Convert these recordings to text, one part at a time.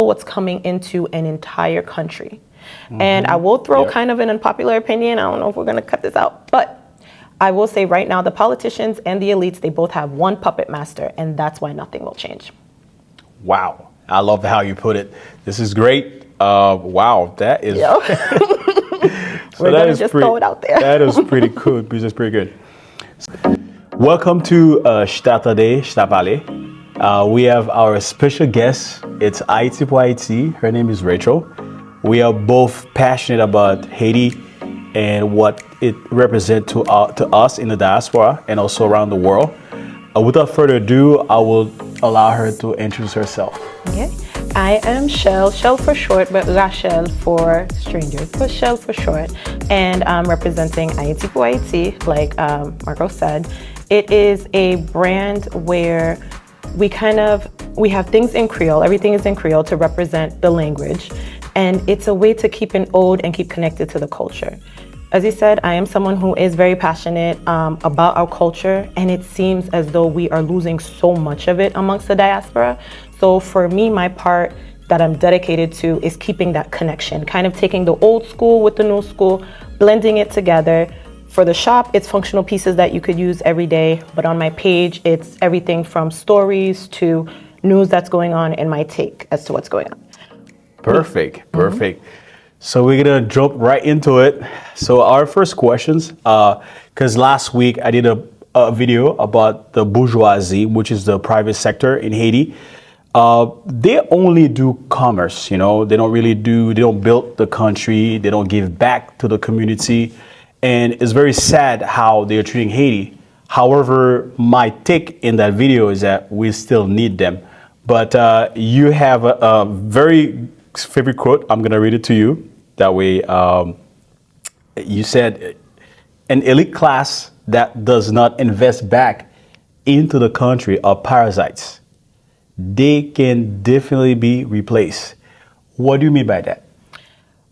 what's coming into an entire country. And I will throw kind of an unpopular opinion. I don't know if we're going to cut this out, but I will say right now, the politicians and the elites, they both have one puppet master, and that's why nothing will change. Wow. I love how you put it. This is great. Wow. That is... We're going to just throw it out there. That is pretty cool. This is pretty good. Welcome to Shtatade, Shtapale. We have our special guest. It's Ayiti. Her name is Rachel. We are both passionate about Haiti and what it represents to us in the diaspora and also around the world. Without further ado, I will allow her to introduce herself. Okay. I am Shell for short, but Rachel for strangers, but Shell for short. And I'm representing Ayiti, like Marco said. It is a brand where we have things in Creole, everything is in Creole to represent the language. And it's a way to keep an ode and keep connected to the culture. As you said, I am someone who is very passionate about our culture, and it seems as though we are losing so much of it amongst the diaspora. So for me, my part that I'm dedicated to is keeping that connection, kind of taking the old school with the new school, blending it together. For the shop, it's functional pieces that you could use every day, but on my page, it's everything from stories to news that's going on and my take as to what's going on. Perfect. So we're gonna jump right into it. So our first questions, because last week I did a video about the bourgeoisie, which is the private sector in Haiti. They only do commerce, they don't build the country, they don't give back to the community. And it's very sad how they're treating Haiti. However, my take in that video is that we still need them. But you have a very favorite quote. I'm gonna read it to you. That way, you said, an elite class that does not invest back into the country are parasites. They can definitely be replaced. What do you mean by that?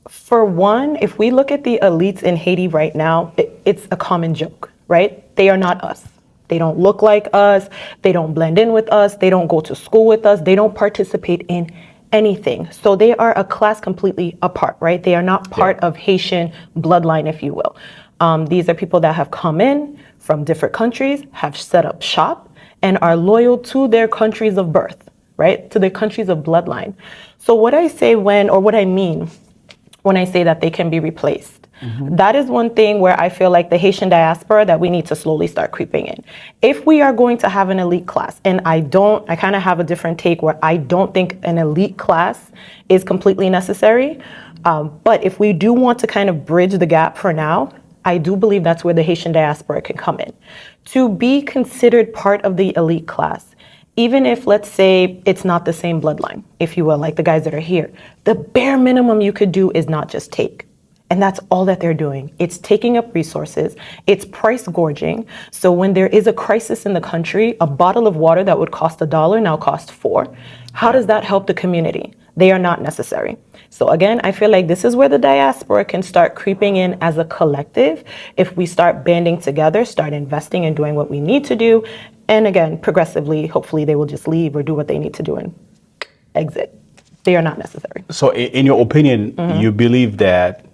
For one, if we look at the elites in Haiti right now, it's a common joke, right? They are not us. They don't look like us. They don't blend in with us. They don't go to school with us. They don't participate in anything. So they are a class completely apart, right? They are not part of Haitian bloodline, if you will. These are people that have come in from different countries, have set up shop, and are loyal to their countries of birth, right? To their countries of bloodline. So what I mean when I say that they can be replaced, that is one thing where I feel like the Haitian diaspora that we need to slowly start creeping in. If we are going to have an elite class, and I kind of have a different take where I don't think an elite class is completely necessary. But if we do want to kind of bridge the gap for now, I do believe that's where the Haitian diaspora can come in. To be considered part of the elite class, even if, let's say, it's not the same bloodline, if you will, like the guys that are here, the bare minimum you could do is not just take. And that's all that they're doing. It's taking up resources. It's price gorging. So when there is a crisis in the country, a bottle of water that would cost $1 now costs $4. How does that help the community? They are not necessary. So again, I feel like this is where the diaspora can start creeping in as a collective. If we start banding together, start investing and doing what we need to do. And again, progressively, hopefully they will just leave or do what they need to do and exit. They are not necessary. So in your opinion, you believe that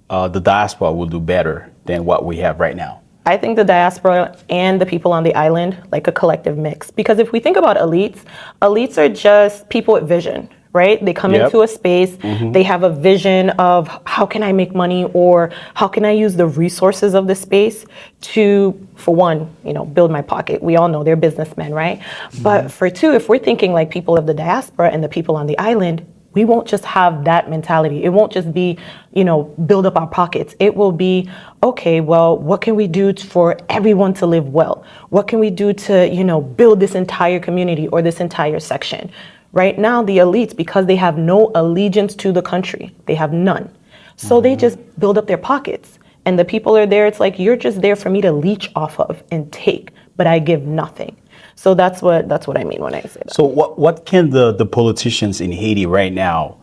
the diaspora will do better than what we have right now? I think the diaspora and the people on the island, like a collective mix. Because if we think about elites are just people with vision, right? They come into a space, they have a vision of how can I make money or how can I use the resources of the space to, for one, build my pocket. We all know they're businessmen, right? But for two, if we're thinking like people of the diaspora and the people on the island, we won't just have that mentality. It won't just be, build up our pockets. It will be, okay, well, what can we do for everyone to live well? What can we do to, build this entire community or this entire section? Right now, the elites, because they have no allegiance to the country, they have none. So they just build up their pockets. And the people are there, it's like, you're just there for me to leech off of and take, but I give nothing. So that's what I mean when I say that. So what can the politicians in Haiti right now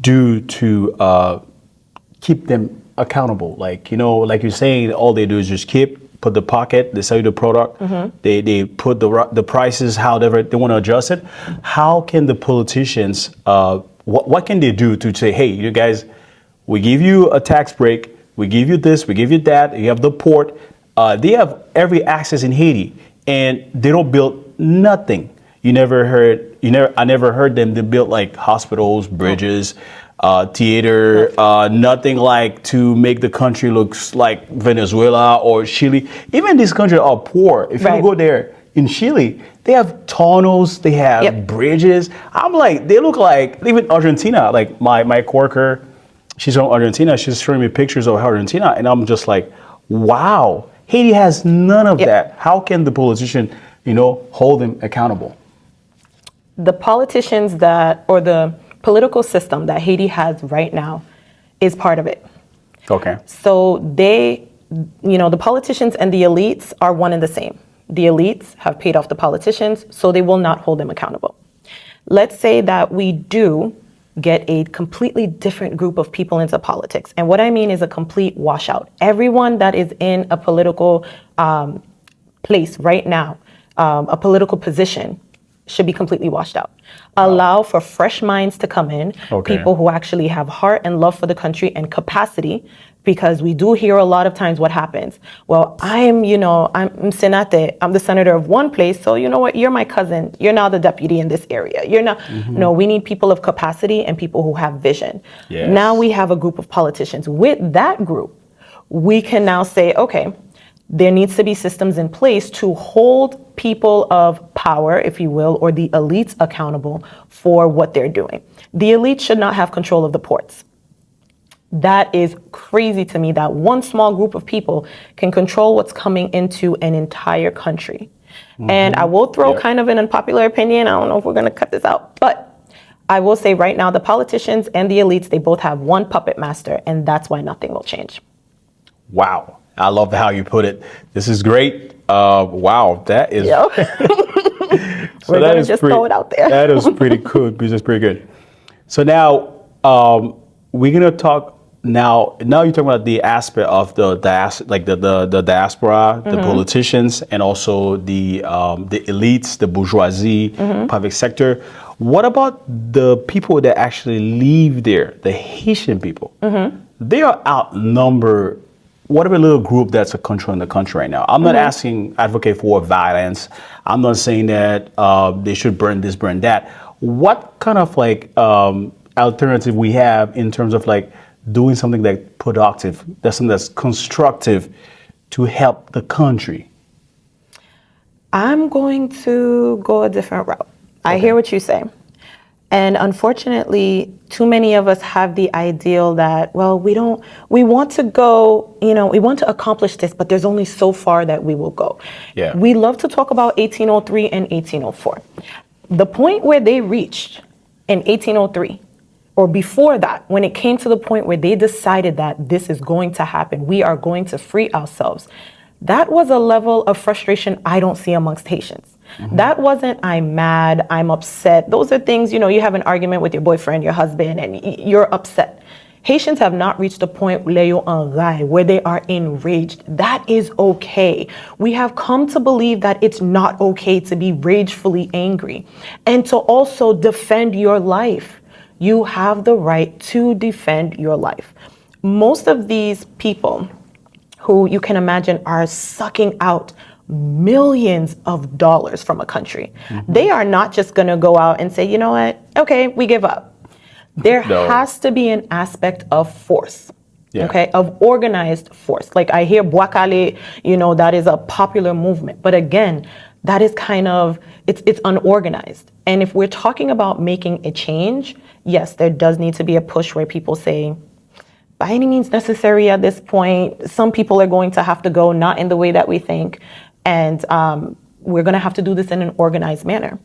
do to keep them accountable? Like, like you're saying, all they do is just keep put the pocket, they sell you the product, they put the prices however they want to adjust it. How can the politicians, what can they do to say, hey, you guys, we give you a tax break, we give you this, we give you that, you have the port. They have every access in Haiti, and they don't build nothing. I never heard them. They built like hospitals, bridges, theater, nothing like to make the country looks like Venezuela or Chile. Even these countries are poor. If you go there in Chile, they have tunnels, they have bridges. I'm like, they look like even Argentina. Like my coworker, she's from Argentina. She's showing me pictures of Argentina, and I'm just like, wow, Haiti has none of that. How can the politician, hold them accountable? The politicians or the political system that Haiti has right now is part of it. Okay. So the politicians and the elites are one and the same. The elites have paid off the politicians, so they will not hold them accountable. Let's say that we do get a completely different group of people into politics. And what I mean is a complete washout. Everyone that is in a political place right now, a political position, should be completely washed out. Allow for fresh minds to come in, people who actually have heart and love for the country and capacity, because we do hear a lot of times what happens. Well, I'm Senate, I'm the senator of one place, so you know what, you're my cousin, you're now the deputy in this area. You're not, no, we need people of capacity and people who have vision. Yes. Now we have a group of politicians. With that group, we can now say, okay, there needs to be systems in place to hold people of power, if you will, or the elites accountable for what they're doing. The elites should not have control of the ports. That is crazy to me that one small group of people can control what's coming into an entire country. And I will throw kind of an unpopular opinion. I don't know if we're going to cut this out, but I will say right now, the politicians and the elites, they both have one puppet master, and that's why nothing will change. Wow. I love how you put it. This is great. Wow, that is. Yep. So we're going to just throw it out there. That is pretty cool. This is pretty good. So now we're going to talk. Now you're talking about the aspect of the diaspora, the politicians, and also the elites, the bourgeoisie, public sector. What about the people that actually live there, the Haitian people? They are outnumbered. Whatever little group that's controlling the country right now. I'm not advocate for violence. I'm not saying that they should burn this, burn that. What kind of alternative we have in terms of doing something that's productive, that's something that's constructive to help the country? I'm going to go a different route. I hear what you say. And unfortunately, too many of us have the ideal that, well, we want to go, we want to accomplish this, but there's only so far that we will go. Yeah. We love to talk about 1803 and 1804. The point where they reached in 1803, or before that, when it came to the point where they decided that this is going to happen, we are going to free ourselves, that was a level of frustration I don't see amongst Haitians. That wasn't, I'm mad, I'm upset. Those are things, you have an argument with your boyfriend, your husband, and you're upset. Haitians have not reached the point where they are enraged. That is okay. We have come to believe that it's not okay to be ragefully angry and to also defend your life. You have the right to defend your life. Most of these people who you can imagine are sucking out millions of dollars from a country. They are not just going to go out and say, you know what, okay, we give up. There has to be an aspect of force, of organized force. Like I hear Boakale, that is a popular movement. But again, that is kind of, it's unorganized. And if we're talking about making a change, yes, there does need to be a push where people say, by any means necessary at this point, some people are going to have to go, not in the way that we think. And we're going to have to do this in an organized manner.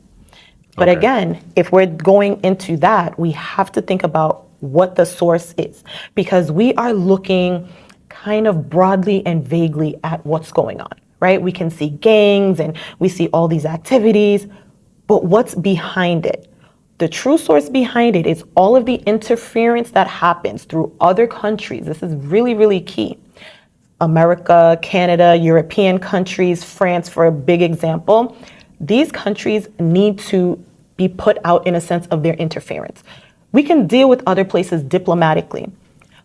But again, if we're going into that, we have to think about what the source is, because we are looking kind of broadly and vaguely at what's going on, right? We can see gangs and we see all these activities, but what's behind it? The true source behind it is all of the interference that happens through other countries. This is really, really key. America, Canada, European countries, France, for a big example, these countries need to be put out in a sense of their interference. We can deal with other places diplomatically,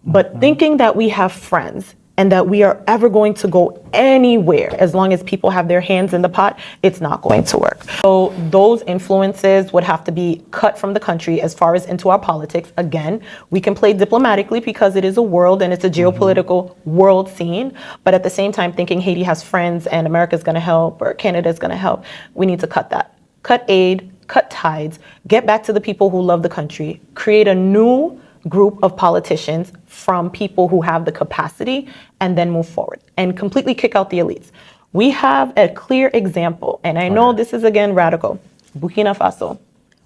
but thinking that we have friends and that we are ever going to go anywhere as long as people have their hands in the pot, it's not going to work. So those influences would have to be cut from the country as far as into our politics. Again, we can play diplomatically because it is a world and it's a geopolitical world scene. But at the same time, thinking Haiti has friends and America's gonna help or Canada's gonna help, we need to cut that. Cut aid, cut ties, get back to the people who love the country, create a new group of politicians from people who have the capacity, and then move forward and completely kick out the elites. We have a clear example, and I know this is again radical. Burkina Faso.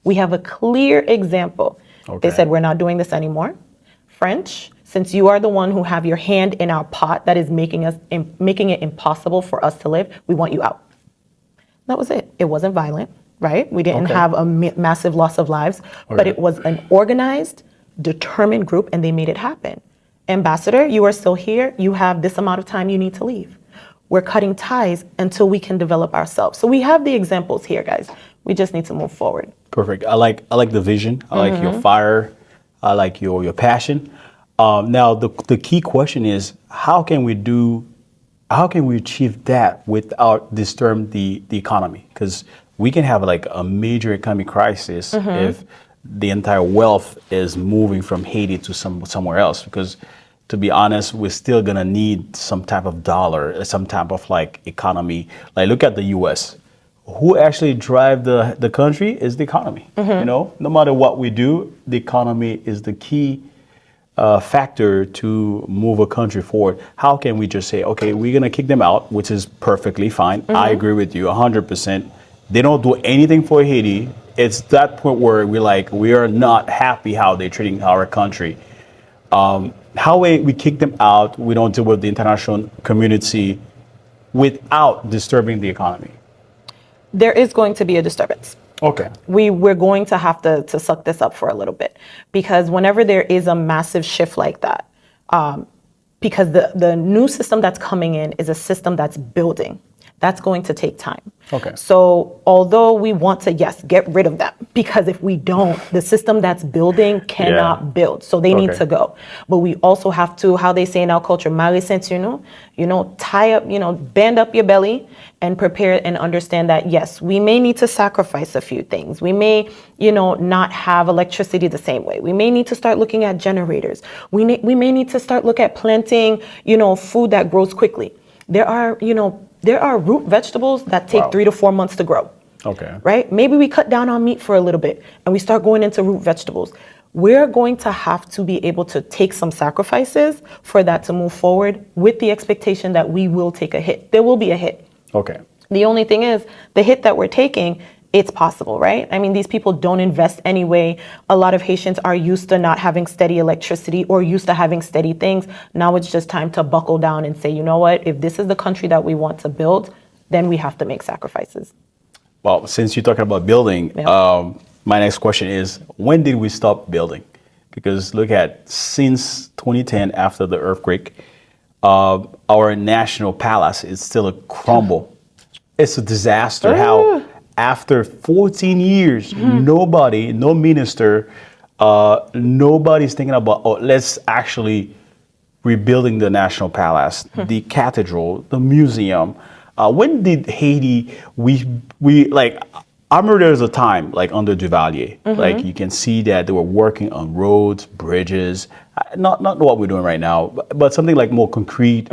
We have a clear example. They said, we're not doing this anymore. French, since you are the one who have your hand in our pot that is making it impossible for us to live, we want you out. That was it. It wasn't violent, right? We didn't have a massive loss of lives, but it was an organized, determined group, and they made it happen. Ambassador, you are still here. You have this amount of time you need to leave. We're cutting ties until we can develop ourselves. So we have the examples here, guys. We just need to move forward. Perfect. I like the vision. I like your fire. I like your passion. Now the key question is how can we achieve that without disturbing the economy? Because we can have like a major economic crisis if the entire wealth is moving from Haiti to somewhere else. Because to be honest, we're still gonna need some type of dollar, some type of like economy. Like look at the U.S. Who actually drive the country is the economy. You know, no matter what we do, the economy is the key factor to move a country forward. How can we just say, okay, we're gonna kick them out, which is perfectly fine. I agree with you 100%. They don't do anything for Haiti. It's that point where we are not happy how they're treating our country. How we kick them out, we don't deal with the international community without disturbing the economy. There is going to be a disturbance. Okay. We're going to have to suck this up for a little bit, because whenever there is a massive shift like that, because the new system that's coming in is a system that's building. That's going to take time. Okay. So although we want to, yes, get rid of them, because if we don't, the system that's building cannot build. So they need to go. But we also have to, how they say in our culture, mari ceinture, tie up, band up your belly and prepare and understand that, yes, we may need to sacrifice a few things. We may, not have electricity the same way. We may need to start looking at generators. We may need to start look at planting, food that grows quickly. There are root vegetables that take 3 to 4 months to grow. Okay. Right? Maybe we cut down on meat for a little bit and we start going into root vegetables. We're going to have to be able to take some sacrifices for that to move forward, with the expectation that we will take a hit. There will be a hit. Okay. The only thing is, the hit that we're taking, it's possible, right? I mean, these people don't invest anyway. A lot of Haitians are used to not having steady electricity or used to having steady things. Now it's just time to buckle down and say, you know what? If this is the country that we want to build, then we have to make sacrifices. Well, since you're talking about building, my next question is, when did we stop building? Because look at, since 2010, after the earthquake, our national palace is still a crumble. It's a disaster. How after 14 years, nobody, no minister, nobody's thinking about, let's actually rebuilding the national palace, the cathedral, the museum. When did Haiti, I remember there was a time like under Duvalier, like you can see that they were working on roads, bridges, not what we're doing right now, but something like more concrete.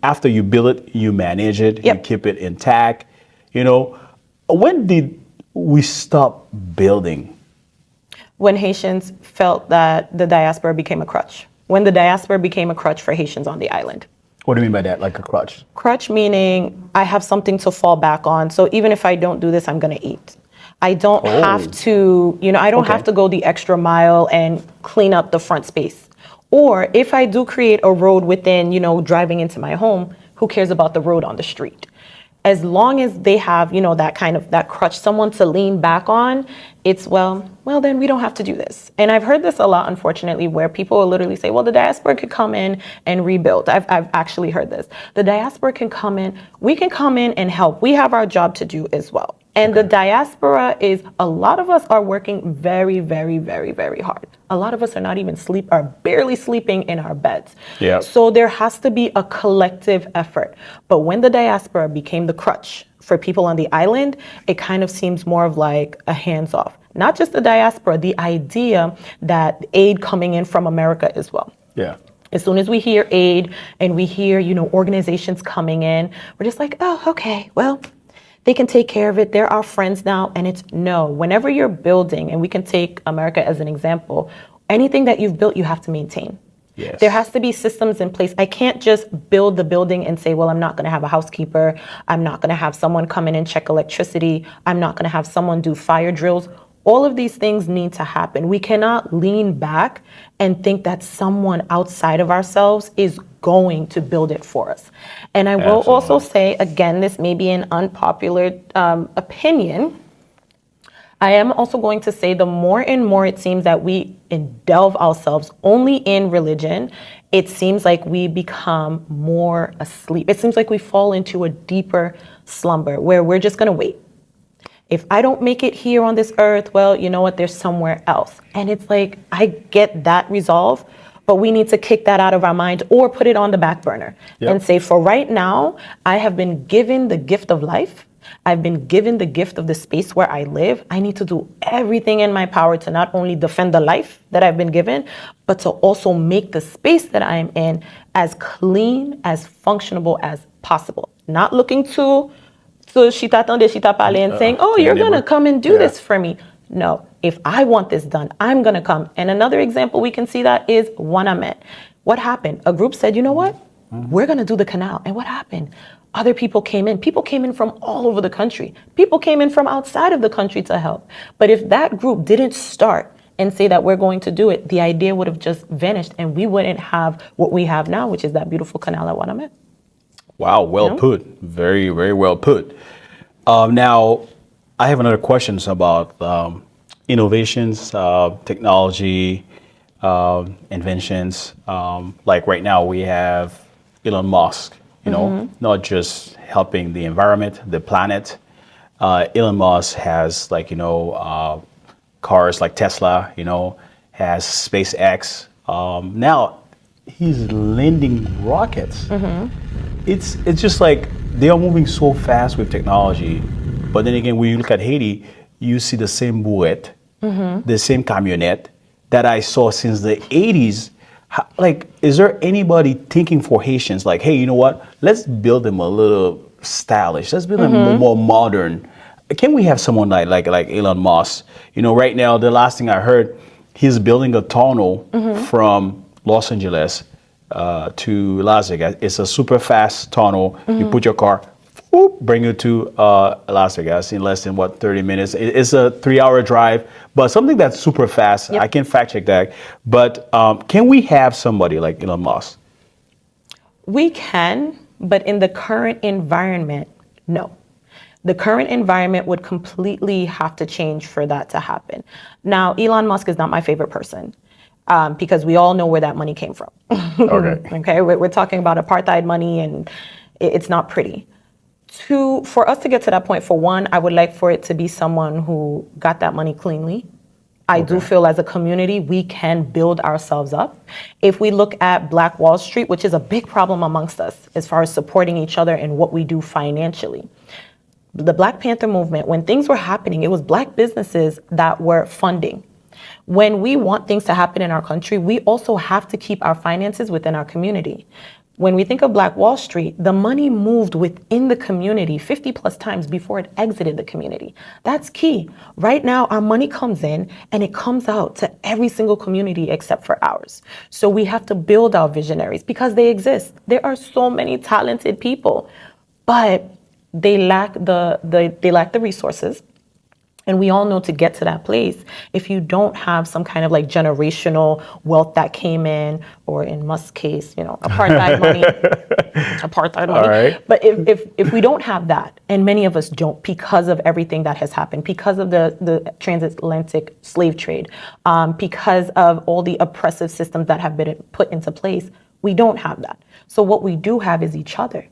After you build it, you manage it, you keep it intact, When did we stop building? When Haitians felt that the diaspora became a crutch. When the diaspora became a crutch for Haitians on the island. What do you mean by that, like a crutch? Crutch meaning I have something to fall back on. So even if I don't do this, I'm going to eat. I don't have to, I don't have to go the extra mile and clean up the front space. Or if I do create a road within, driving into my home, who cares about the road on the street? as long as they have, that kind of that crutch, someone to lean back on, it's well, then we don't have to do this. And I've heard this a lot, unfortunately, where people will literally say, well, the diaspora could come in and rebuild. I've actually heard this. The diaspora can come in, we can come in and help. We have our job to do as well. And the diaspora a lot of us are working very, very, very, very hard. A lot of us are barely sleeping in our beds. Yeah. So there has to be a collective effort. But when the diaspora became the crutch for people on the island, it kind of seems more of like a hands off. Not just the diaspora, the idea that aid coming in from America as well. Yeah. As soon as we hear aid and we hear, organizations coming in, we're just like, oh, okay, well, they can take care of it. They're our friends now. And it's no. Whenever you're building, and we can take America as an example, anything that you've built, you have to maintain. Yes. There has to be systems in place. I can't just build the building and say, well, I'm not going to have a housekeeper. I'm not going to have someone come in and check electricity. I'm not going to have someone do fire drills. All of these things need to happen. We cannot lean back and think that someone outside of ourselves is going to build it for us. And I will also say, again, this may be an unpopular opinion. I am also going to say the more and more it seems that we delve ourselves only in religion, it seems like we become more asleep. It seems like we fall into a deeper slumber where we're just going to wait. If I don't make it here on this earth, well, you know what, there's somewhere else. And it's like, I get that resolve, but we need to kick that out of our mind or put it on the back burner and say, for right now, I have been given the gift of life. I've been given the gift of the space where I live. I need to do everything in my power to not only defend the life that I've been given, but to also make the space that I'm in as clean, as functionable as possible. Not looking to Shita Tande, Shita Pale and saying, oh, you're going to come and do this for me. No, if I want this done, I'm going to come. And another example we can see that is Wanamet. What happened? A group said, you know what? We're going to do the canal. And what happened? Other people came in. People came in from all over the country. People came in from outside of the country to help. But if that group didn't start and say that we're going to do it, the idea would have just vanished and we wouldn't have what we have now, which is that beautiful canal at Wanamet. Wow, well put. Very, very well put. Now, I have another questions about innovations, technology, inventions. Like right now, we have Elon Musk, not just helping the environment, the planet. Elon Musk has cars like Tesla, has SpaceX. Now, he's landing rockets. It's just like they are moving so fast with technology. But then again, when you look at Haiti, you see the same bouette, the same camionette that I saw since the 80s. Like, is there anybody thinking for Haitians, like, hey, you know what? Let's build them a little stylish. Let's build them more modern. Can we have someone like Elon Musk? Right now, the last thing I heard, he's building a tunnel from Los Angeles to Las Vegas. It's a super fast tunnel. You put your car, bring you to Las Vegas in less than 30 minutes. It's a 3-hour drive, but something that's super fast. I can fact check that. But can we have somebody like Elon Musk? We can, but in the current environment, no. The current environment would completely have to change for that to happen. Now, Elon Musk is not my favorite person. Because we all know where that money came from. Okay, we're talking about apartheid money, and it's not pretty. For us to get to that point, for one, I would like for it to be someone who got that money cleanly. I do feel as a community, we can build ourselves up. If we look at Black Wall Street, which is a big problem amongst us as far as supporting each other and what we do financially. The Black Panther movement, when things were happening, it was Black businesses that were funding. When we want things to happen in our country, we also have to keep our finances within our community. When we think of Black Wall Street, the money moved within the community 50 plus times before it exited the community. That's key. Right now, our money comes in and it comes out to every single community except for ours. So we have to build our visionaries because they exist. There are so many talented people, but they lack the resources. And we all know to get to that place, if you don't have some kind of like generational wealth that came in, or in Musk's case, apartheid money, apartheid All money. right. But if we don't have that, and many of us don't, because of everything that has happened, because of the transatlantic slave trade, because of all the oppressive systems that have been put into place, we don't have that. So what we do have is each other.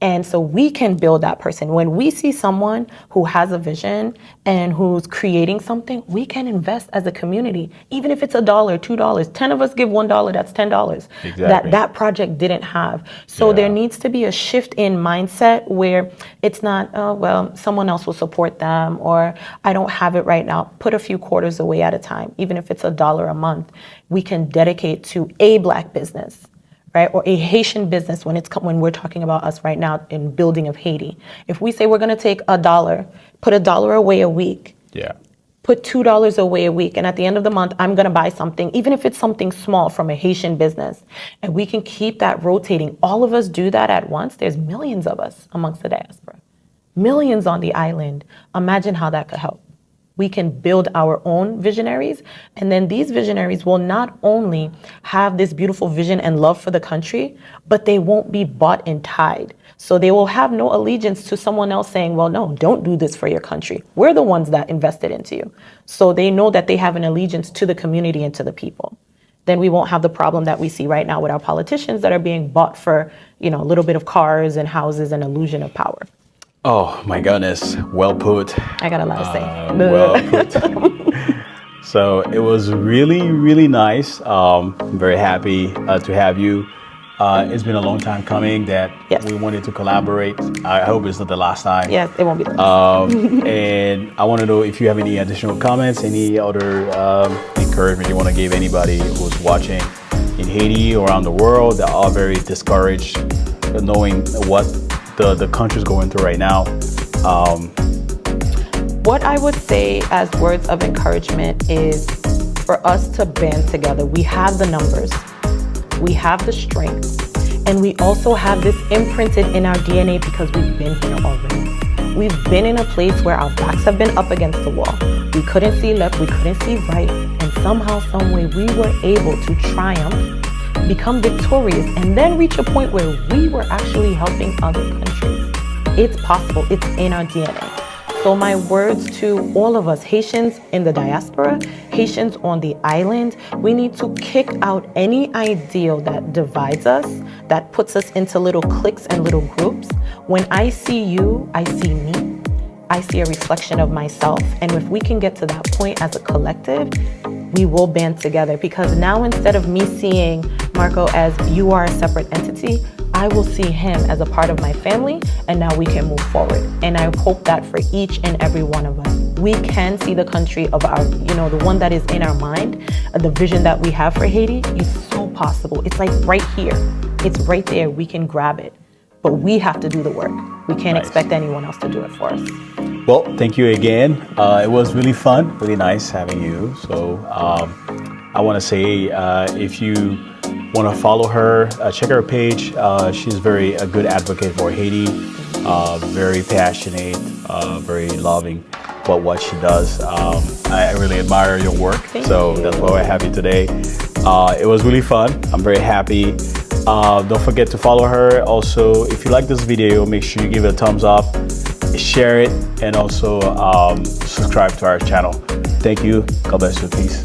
And so we can build that person. When we see someone who has a vision and who's creating something, we can invest as a community, even if it's $1, $2. 10 of us give $1, that's $10 Exactly. that project didn't have. So Yeah. there needs to be a shift in mindset where it's not, oh, well, someone else will support them, or I don't have it right now. Put a few quarters away at a time, even if it's $1 a month. We can dedicate to a Black business, right? Or a Haitian business when we're talking about us right now in building of Haiti. If we say we're going to take $1, put $1 away a week, Yeah. put $2 away a week, and at the end of the month, I'm going to buy something, even if it's something small from a Haitian business, and we can keep that rotating. All of us do that at once. There's millions of us amongst the diaspora, millions on the island. Imagine how that could help. We can build our own visionaries, and then these visionaries will not only have this beautiful vision and love for the country, but they won't be bought and tied. So they will have no allegiance to someone else saying, well, no, don't do this for your country. We're the ones that invested into you. So they know that they have an allegiance to the community and to the people. Then we won't have the problem that we see right now with our politicians that are being bought for, a little bit of cars and houses and illusion of power. Oh my goodness, well put. I got a lot to say. Well put. So it was really, really nice. I'm very happy to have you. It's been a long time coming that Yes. we wanted to collaborate. I hope it's not the last time. Yes, it won't be the last. And I want to know if you have any additional comments, any other encouragement you want to give anybody who's watching in Haiti or around the world that are very discouraged, knowing what the country's going through right now. What I would say as words of encouragement is for us to band together. We have the numbers, we have the strength, and we also have this imprinted in our DNA because we've been here already. We've been in a place where our backs have been up against the wall. We couldn't see left, we couldn't see right, and somehow, some way, we were able to triumph, become victorious, and then reach a point where we were actually helping other countries. It's possible, it's in our DNA. So my words to all of us, Haitians in the diaspora, Haitians on the island, we need to kick out any ideal that divides us, that puts us into little cliques and little groups. When I see you, I see me. I see a reflection of myself. And if we can get to that point as a collective, we will band together, because now instead of me seeing Marco as you are a separate entity, I will see him as a part of my family, and now we can move forward. And I hope that for each and every one of us, we can see the country of our, the one that is in our mind, the vision that we have for Haiti. It's so possible. It's like right here. It's right there. We can grab it, but we have to do the work. We can't expect anyone else to do it for us. Well, thank you again. It was really fun, really nice having you. So I want to say if you want to follow her, check her page. She's a good advocate for Haiti, very passionate, very loving about what she does. I really admire your work. Thank so you. that's why I have you today. It was really fun. I'm very happy. Don't forget to follow her. Also, if you like this video, make sure you give it a thumbs up, share it, and also subscribe to our channel. Thank you. God bless you. Peace.